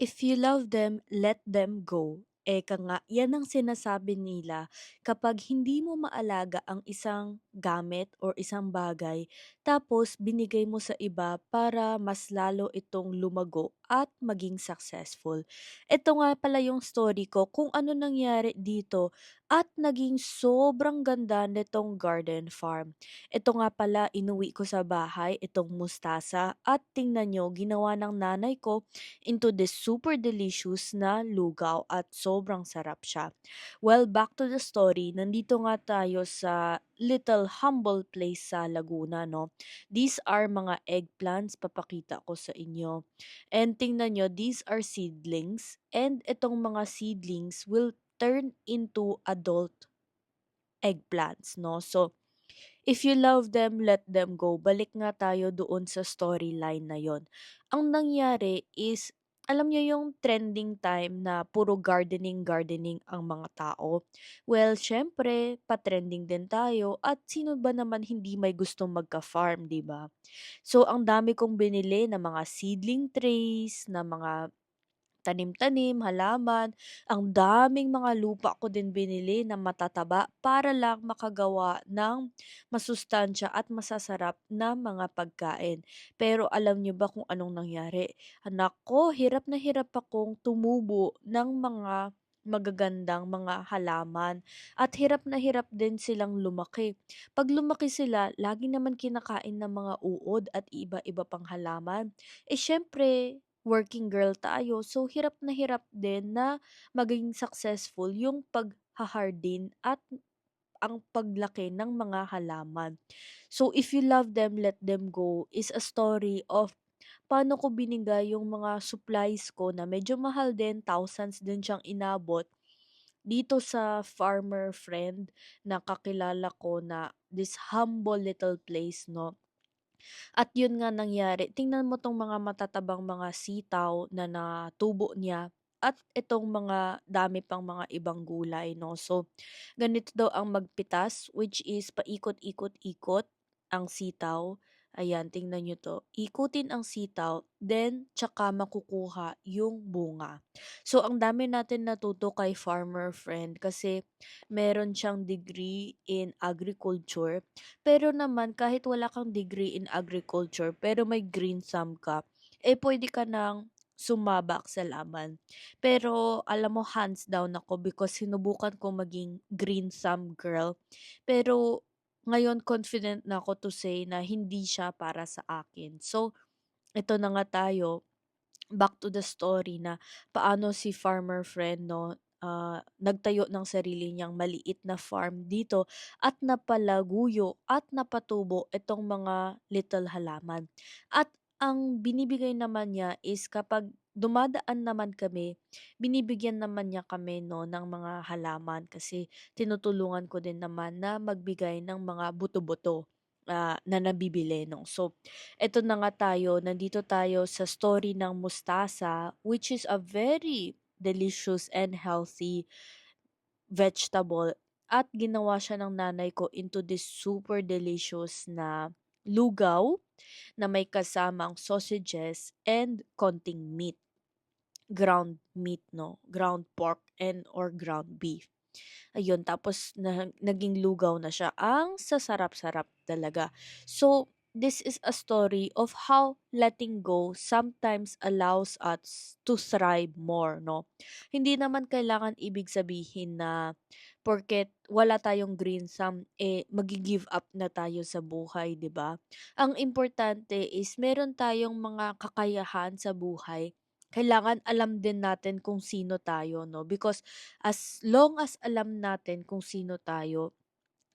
If you love them, let them go. Eka nga, yan ang sinasabi nila kapag hindi mo maalaga ang isang gamit or isang bagay, tapos binigay mo sa iba para mas lalo itong lumago at maging successful. Ito nga pala yung story ko kung ano nangyari dito at naging sobrang ganda nitong garden farm. Ito nga pala, inuwi ko sa bahay itong mustasa at tingnan nyo, ginawa ng nanay ko into this super delicious na lugaw at sobrang sarap siya. Well, back to the story, nandito nga tayo sa little humble place sa Laguna, no? These are mga eggplants, papakita ko sa inyo. And tingnan nyo, these are seedlings and itong mga seedlings will turn into adult eggplants, no? So, if you love them, let them go. Balik nga tayo doon sa storyline na yon. Ang nangyari is, alam nyo yung trending time na puro gardening ang mga tao? Well, syempre, pa-trending din tayo at sino ba naman hindi may gustong magka-farm, di ba? So, ang dami kong binili na mga seedling trays, na mga tanim-tanim, halaman, ang daming mga lupa ko din binili na matataba para lang makagawa ng masustansya at masasarap na mga pagkain. Pero alam niyo ba kung anong nangyari? Anak ko, hirap na hirap akong tumubo ng mga magagandang mga halaman at hirap na hirap din silang lumaki. Pag lumaki sila, lagi naman kinakain ng mga uod at iba-iba pang halaman. Eh syempre, working girl tayo. So, hirap na hirap din na maging successful yung paghahardin at ang paglaki ng mga halaman. So, if you love them, let them go is a story of paano ko binigay yung mga supplies ko na medyo mahal din, thousands din siyang inabot dito sa farmer friend na kakilala ko na this humble little place, no? At yun nga nangyari, tingnan mo 'tong mga matatabang mga sitaw na natubo niya at itong mga dami pang mga ibang gulay 'no. So, ganito daw ang magpitas, which is paikot-ikot-ikot ang sitaw. Ayan, tingnan niyo 'to. Ikutin ang sitaw, then tsaka makukuha yung bunga. So, ang dami natin natuto kay farmer friend kasi meron siyang degree in agriculture, pero naman kahit wala kang degree in agriculture pero may green thumb ka, eh pwede ka nang sumabak sa laban. Pero alam mo, hands down ako because sinubukan ko maging green thumb girl. Pero ngayon confident na ako to say na hindi siya para sa akin. So, ito na nga tayo, back to the story na paano si farmer friend, no, nagtayo ng sarili niyang maliit na farm dito at napalaguyo at napatubo itong mga little halaman. At ang binibigay naman niya is kapag dumadaan naman kami, binibigyan naman niya kami, no, ng mga halaman kasi tinutulungan ko din naman na magbigay ng mga buto-buto na nabibili, no. So, eto na nga tayo, nandito tayo sa story ng mustasa, which is a very delicious and healthy vegetable. At ginawa siya ng nanay ko into this super delicious na lugaw na may kasamang sausages and konting meat. Ground meat, no? Ground pork and or ground beef. Ayun, tapos naging lugaw na siya. Ang sasarap-sarap talaga. So, this is a story of how letting go sometimes allows us to thrive more, no? Hindi naman kailangan ibig sabihin na porket wala tayong green thumb, eh, magi-give up na tayo sa buhay, di ba? Ang importante is meron tayong mga kakayahan sa buhay. Kailangan alam din natin kung sino tayo, no? Because as long as alam natin kung sino tayo,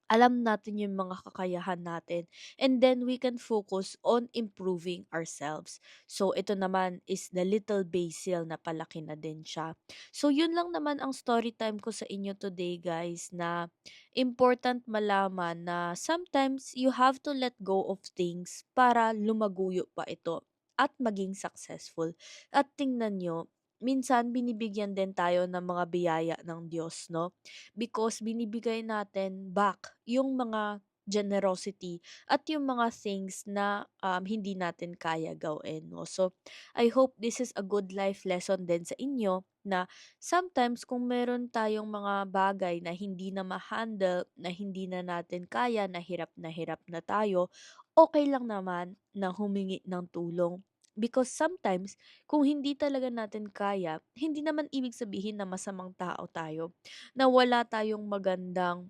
alam natin yung mga kakayahan natin, and then we can focus on improving ourselves. So, ito naman is the little basil na palaki na din siya. So, yun lang naman ang story time ko sa inyo today, guys, na important malaman na sometimes you have to let go of things para lumaguyo pa ito at maging successful. At tingnan nyo, minsan binibigyan din tayo ng mga biyaya ng Diyos, no? Because binibigay natin back yung mga generosity at yung mga things na hindi natin kaya gawin, no? So, I hope this is a good life lesson din sa inyo na sometimes kung meron tayong mga bagay na hindi na ma-handle, na hindi na natin kaya, na hirap na tayo, okay lang naman na humingi ng tulong. Because sometimes, kung hindi talaga natin kaya, hindi naman ibig sabihin na masamang tao tayo, na wala tayong magandang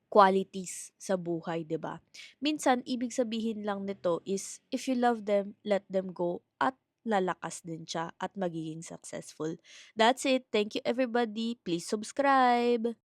qualities sa buhay, 'di ba? Minsan ibig sabihin lang nito is if you love them, let them go at lalakas din siya at magiging successful. That's it. Thank you everybody. Please subscribe.